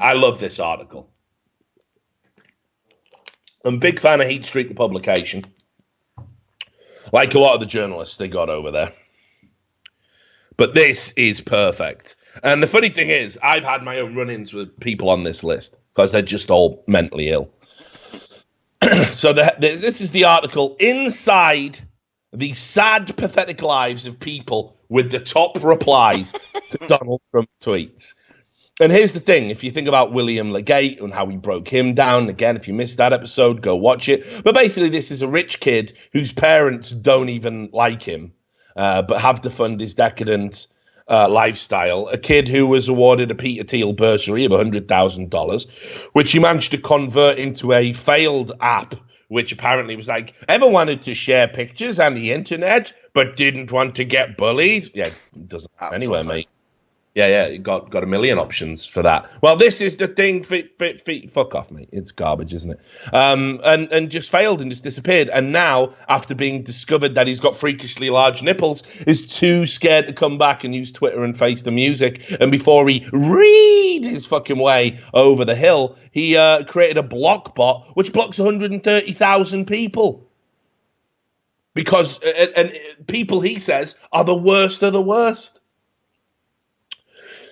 I love this article. I'm a big fan of Heatstreet, the publication. Like a lot of the journalists they got over there. But this is perfect. And the funny thing is, I've had my own run-ins with people on this list because they're just all mentally ill. So this is the article, Inside the Sad, Pathetic Lives of People with the Top Replies to Donald Trump Tweets. And here's the thing. If you think about William Legate and how he broke him down, again, if you missed that episode, go watch it. But basically, this is a rich kid whose parents don't even like him, but have to fund his decadent lifestyle. A kid who was awarded a Peter Thiel bursary of $100,000, which he managed to convert into a failed app, which apparently was like, ever wanted to share pictures on the internet, but didn't want to get bullied? Yeah, it doesn't anywhere, mate. Yeah, got a million options for that. Well, this is the thing. Fuck off, mate. It's garbage, isn't it? And just failed and just disappeared. And now, after being discovered that he's got freakishly large nipples, is too scared to come back and use Twitter and face the music. And before he read his fucking way over the hill, he created a block bot which blocks 130,000 people. Because and people, he says, are the worst of the worst.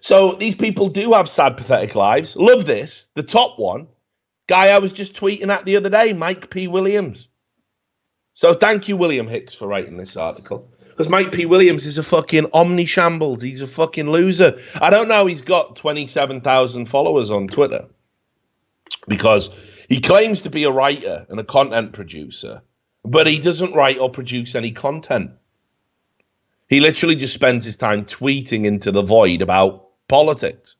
So these people do have sad, pathetic lives. Love this. The top one, guy I was just tweeting at the other day, Mike P. Williams. So thank you, William Hicks, for writing this article. Because Mike P. Williams is a fucking omni-shambles. He's a fucking loser. I don't know he's got 27,000 followers on Twitter. Because he claims to be a writer and a content producer. But he doesn't write or produce any content. He literally just spends his time tweeting into the void about politics.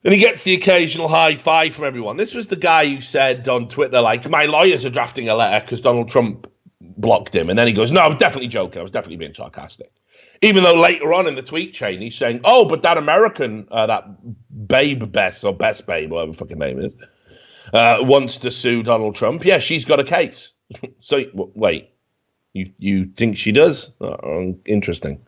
And he gets the occasional high five from everyone. This was the guy who said on Twitter, like, my lawyers are drafting a letter because Donald Trump blocked him. And then he goes, no, I was definitely joking. I was definitely being sarcastic. Even though later on in the tweet chain, he's saying, oh, but that American, that Babe Bess, or Best Babe, whatever the fucking name is, wants to sue Donald Trump. Yeah, she's got a case. So, wait, you think she does? Oh, interesting.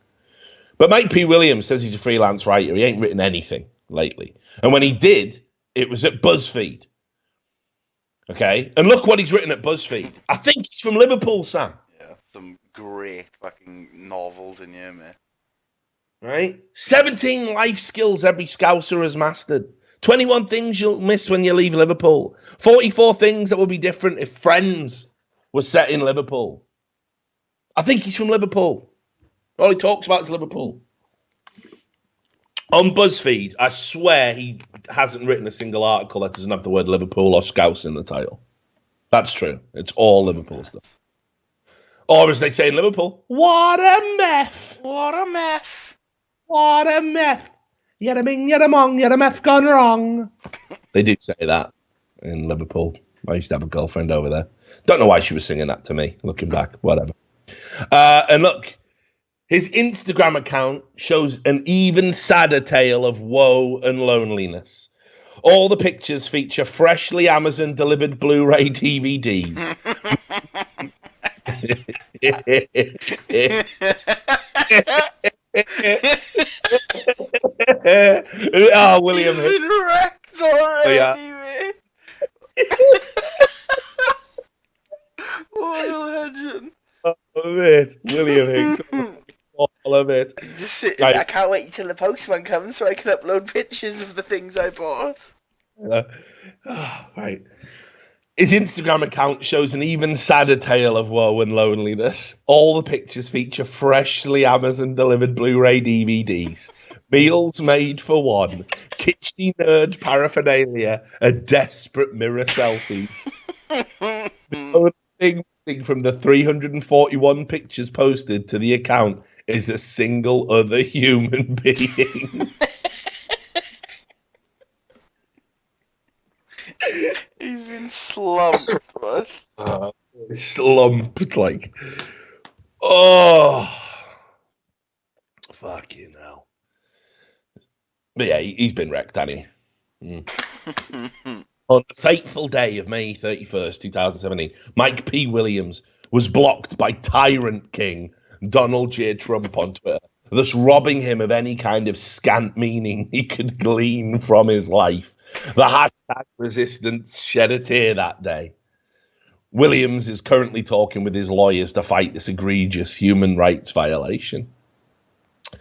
But Mike P. Williams says he's a freelance writer. He ain't written anything lately. And when he did, it was at BuzzFeed. Okay? And look what he's written at BuzzFeed. I think he's from Liverpool, Sam. Yeah, some great fucking novels in here, man. Right? 17 life skills every Scouser has mastered. 21 things you'll miss when you leave Liverpool. 44 things that would be different if Friends was set in Liverpool. I think he's from Liverpool. All he talks about is Liverpool. On BuzzFeed, I swear he hasn't written a single article that doesn't have the word Liverpool or Scouse in the title. That's true. It's all Liverpool stuff. Or as they say in Liverpool, what a meth. What a meth. What a meth. Yada ming, yada mong, yada meth gone wrong. They do say that in Liverpool. I used to have a girlfriend over there. Don't know why she was singing that to me, looking back, whatever. And look, his Instagram account shows an even sadder tale of woe and loneliness. All the pictures feature freshly Amazon-delivered Blu-ray DVDs. Oh, William. He's been wrecked already, yeah. What a legend. All of it. William Hicks. All of it. Just sit, right. I can't wait until the postman comes so I can upload pictures of the things I bought. Right. His Instagram account shows an even sadder tale of woe and loneliness. All the pictures feature freshly Amazon-delivered Blu-ray DVDs, meals made for one, kitschy nerd paraphernalia, and desperate mirror selfies. The only thing missing from the 341 pictures posted to the account is a single other human being. He's been slumped, man. Slumped, like, oh, fucking hell. But yeah, he's been wrecked, hasn't he? On the fateful day of May 31st, 2017, Mike P. Williams was blocked by Tyrant King Donald J. Trump on Twitter thus robbing him of any kind of scant meaning he could glean from his life. The hashtag resistance shed a tear that day. Williams is currently talking with his lawyers to fight this egregious human rights violation.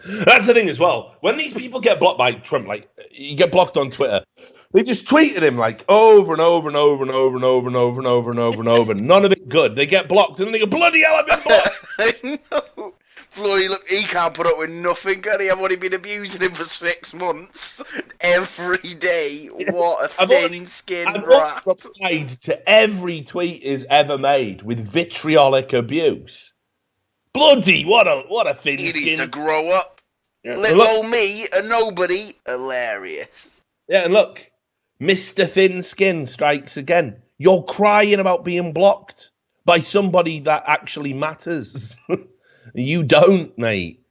That's the thing as well. When these people get blocked by Trump, like you get blocked on Twitter, they just tweeted him like over and over and over and over and over and over and over and over and over. None of it good. They get blocked and then they go, bloody hell, I've been blocked. I know. Bloody look, he can't put up with nothing, can he? I've only been abusing him for 6 months. Every day. What a thin-skinned rat. I've replied to every tweet he's ever made with vitriolic abuse. Bloody, what a thin skin. He needs to grow up. Yeah. Little old me, a nobody, hilarious. Yeah, and look, Mr. Thin Skin strikes again. You're crying about being blocked by somebody that actually matters. You don't, mate.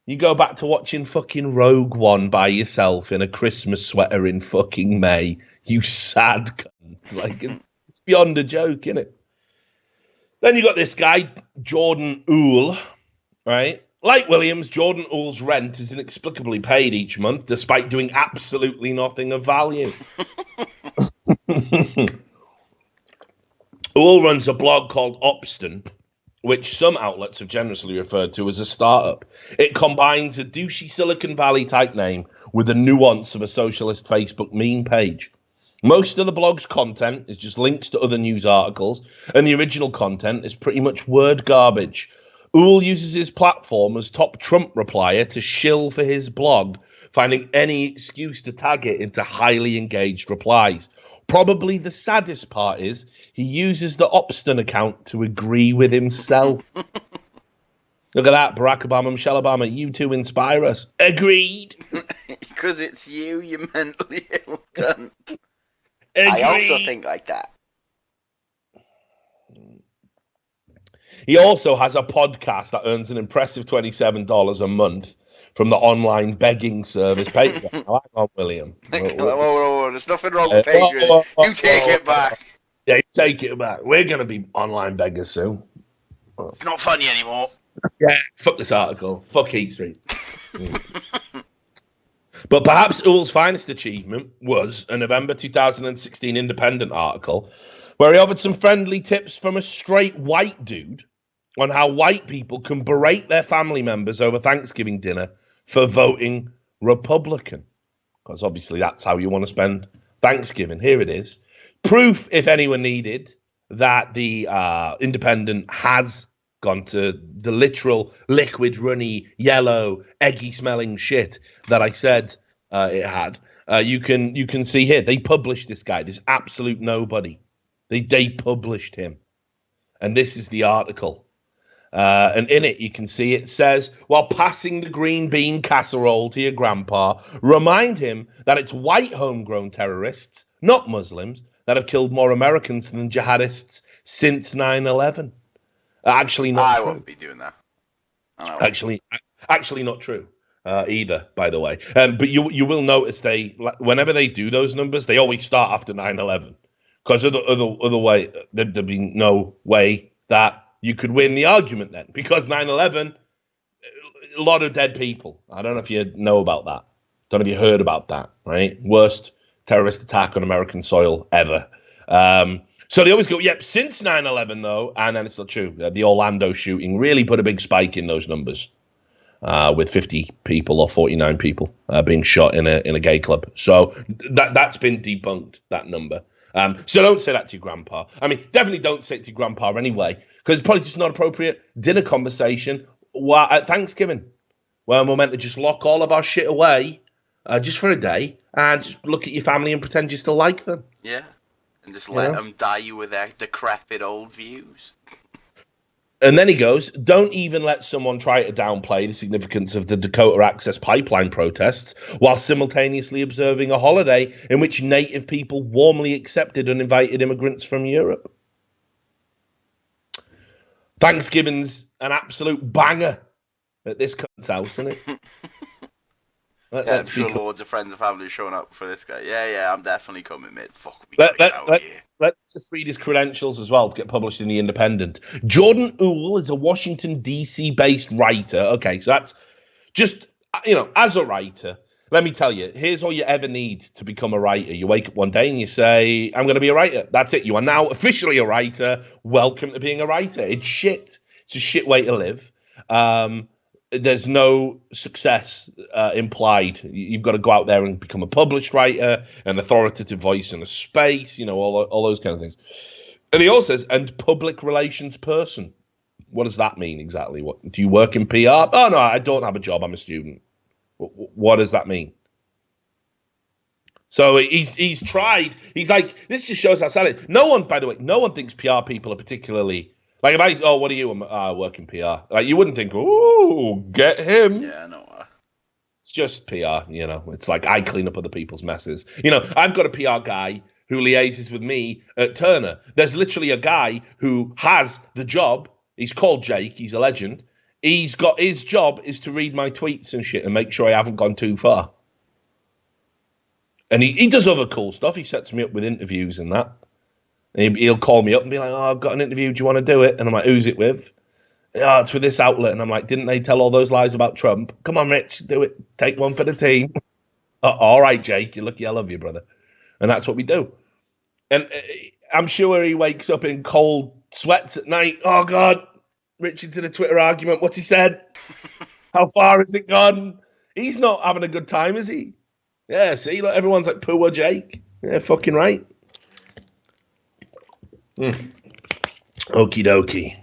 You go back to watching fucking Rogue One by yourself in a Christmas sweater in fucking May. You sad cunt. Like, it's beyond a joke, isn't it? Then you got this guy, Jordan Uhl, right? Like Williams, Jordan Uhl's rent is inexplicably paid each month, despite doing absolutely nothing of value. Uhl runs a blog called Opston, which some outlets have generously referred to as a startup. It combines a douchey Silicon Valley type name with the nuance of a socialist Facebook meme page. Most of the blog's content is just links to other news articles, and the original content is pretty much word garbage. Uhl uses his platform as top Trump replier to shill for his blog, finding any excuse to tag it into highly engaged replies. Probably the saddest part is he uses the Opston account to agree with himself. Look at that, Barack Obama, Michelle Obama, you two inspire us. Agreed. Because it's you, you mentally ill cunt. Agreed. I also think like that. He also has a podcast that earns an impressive $27 a month from the online begging service Patreon. Hang on, William. Whoa, there's nothing wrong with Patreon. You take it back. Yeah, you take it back. We're going to be online beggars soon. It's not funny anymore. Yeah, fuck this article. Fuck Heatstreet. But perhaps Uhl's finest achievement was a November 2016 Independent article where he offered some friendly tips from a straight white dude on how white people can berate their family members over Thanksgiving dinner for voting Republican. Because obviously that's how you want to spend Thanksgiving. Here it is. Proof, if anyone needed, that the Independent has gone to the literal liquid, runny, yellow, eggy-smelling shit that I said it had. You can see here. They published this guy, this absolute nobody. They published him. And this is the article. And in it, you can see it says, while passing the green bean casserole to your grandpa, remind him that it's white homegrown terrorists, not Muslims, that have killed more Americans than jihadists since 9/11. Actually, not true. I won't be doing that. Actually not true either, by the way. But you will notice whenever they do those numbers, they always start after 9/11. Because other way, there'd be no way that you could win the argument then. Because 9/11, a lot of dead people. I don't know if you know about that. Don't know if you heard about that, right? Worst terrorist attack on American soil ever. So they always go, yep, since 9/11, though, and then it's not true. The Orlando shooting really put a big spike in those numbers with 50 people or 49 people being shot in a gay club. So that's been debunked, that number. So don't say that to your grandpa. I mean, definitely don't say it to your grandpa anyway, because it's probably just not appropriate dinner conversation at Thanksgiving, where we're meant to just lock all of our shit away just for a day and just look at your family and pretend you still like them. Yeah. And just let them die with their decrepit old views. And then he goes, don't even let someone try to downplay the significance of the Dakota Access Pipeline protests while simultaneously observing a holiday in which native people warmly accepted uninvited immigrants from Europe. Thanksgiving's an absolute banger at this cunt's house, isn't it? I'm sure loads of friends and family are showing up for this guy. Yeah, I'm definitely coming, mate. Fuck, let's just read his credentials as well to get published in the Independent. Jordan Uhl is a Washington, D.C. based writer. Okay, so that's Just, as a writer, let me tell you, here's all you ever need to become a writer. You wake up one day and you say, I'm going to be a writer. That's it. You are now officially a writer. Welcome to being a writer. It's shit. It's a shit way to live. There's no success implied. You've got to go out there and become a published writer, an authoritative voice in a space, all those kind of things. And he also says, and public relations person. What does that mean exactly? What do you work in PR? Oh, no, I don't have a job. I'm a student. What does that mean? So he's tried. He's like, this just shows how sad it is. No one, by the way, no one thinks PR people are particularly, like, if I, what are you? I work in PR. Like, you wouldn't think, ooh, get him. Yeah, I know. It's just PR, It's like I clean up other people's messes. I've got a PR guy who liaises with me at Turner. There's literally a guy who has the job. He's called Jake. He's a legend. He's got his job is to read my tweets and shit and make sure I haven't gone too far. And he does other cool stuff. He sets me up with interviews and that. And he'll call me up and be like, oh, I've got an interview. Do you want to do it? And I'm like, who's it with? Oh, it's with this outlet. And I'm like, didn't they tell all those lies about Trump? Come on, Rich, do it. Take one for the team. All right, Jake, you're lucky I love you, brother. And that's what we do. And I'm sure he wakes up in cold sweats at night. Oh, God, Richard's in a Twitter argument. What's he said? How far has it gone? He's not having a good time, is he? Yeah, see, look, everyone's like, poor Jake. Yeah, fucking right. Okie dokie.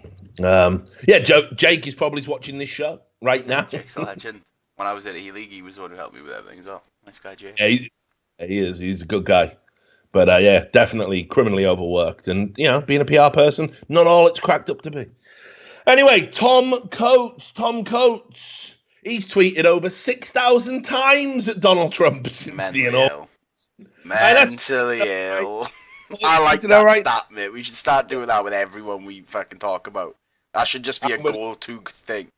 Jake is probably watching this show right now. Jake's a legend. When I was at E-League, he was the one who helped me with everything as well. Nice guy, Jake. Yeah, he is. He's a good guy. But, definitely criminally overworked. And, being a PR person, not all it's cracked up to be. Anyway, Tom Coates. He's tweeted over 6,000 times at Donald Trump since Mentally ill. I like that stat, mate. We should start doing that with everyone we fucking talk about. That should just be a go-to thing.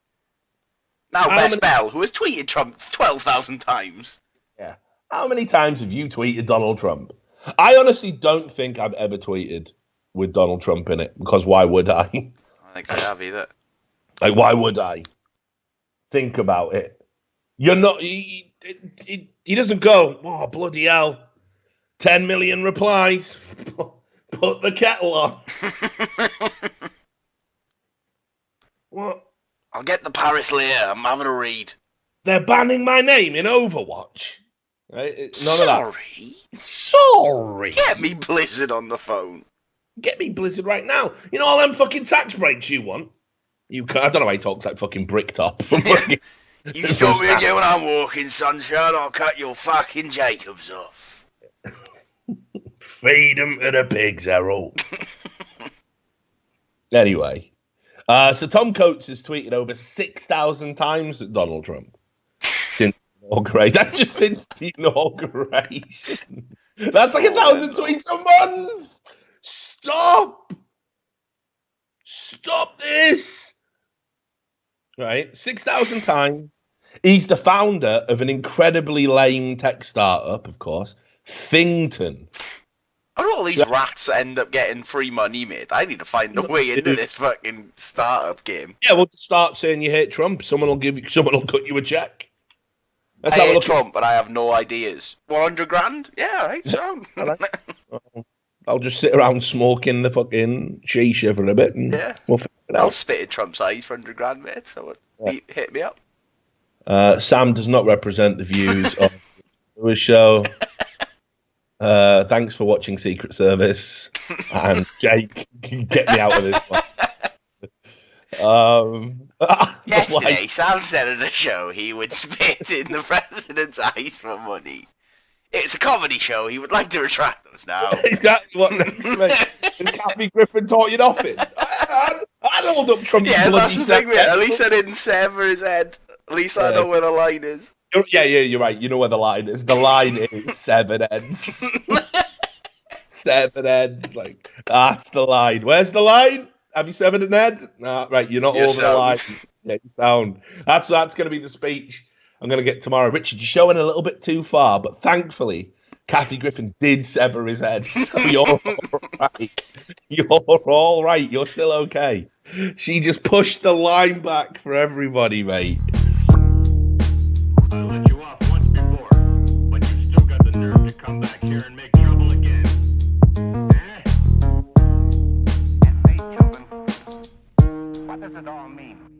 Now, Best Bell, who has tweeted Trump 12,000 times. Yeah. How many times have you tweeted Donald Trump? I honestly don't think I've ever tweeted with Donald Trump in it, because why would I? I don't think I have either. Like, why would I? Think about it. You're not... He doesn't go, oh, bloody hell. 10 million replies. Put the kettle on. What? I'll get the Paris later. I'm having a read. They're banning my name in Overwatch. Right? None of that. Sorry. Get me Blizzard on the phone. Get me Blizzard right now. You know all them fucking tax breaks you want? I don't know why he talks like fucking Bricktop. You stop me again when I'm walking, sunshine. I'll cut your fucking Jacobs off. Feed them to the pigs, Errol. Anyway. So Tom Coates has tweeted over 6,000 times at Donald Trump since the inauguration. That's just since the inauguration. That's like 1,000 tweets a month. Stop this. Right? 6,000 times. He's the founder of an incredibly lame tech startup, of course, Thington. How do all these rats end up getting free money, mate? I need to find a way into this fucking startup game. Yeah, well, start saying you hate Trump. Someone will cut you a check. I hate Trump, but I have no ideas. 100 grand? Yeah, all right, so. I'll just sit around smoking the fucking shisha for a bit, and we'll figure it out. I'll spit in Trump's eyes for 100 grand, mate. So hit me up. Sam does not represent the views of the show. Thanks for watching Secret Service, and Jake, get me out of this one. Yesterday, Sam said in the show he would spit in the president's eyes for money. It's a comedy show. He would like to retract those now. That's what next, mate. And Kathy Griffin taught you nothing. I'd hold up Trump's bloody that's the thing, mate. At least I didn't sever his head. At least I know where the line is. Yeah, you're right. You know where the line is. The line is 7 heads. 7 heads. Like, that's the line. Where's the line? Have you severed an head? Nah, right. You're not over the line. Yeah, you sound. That's going to be the speech I'm going to get tomorrow. Richard, you're showing a little bit too far, but thankfully, Kathy Griffin did sever his head. So you're all right. You're all right. You're still okay. She just pushed the line back for everybody, mate. I let you off once before, but you still got the nerve to come back here and make trouble again. Eh? And say, children, what does it all mean?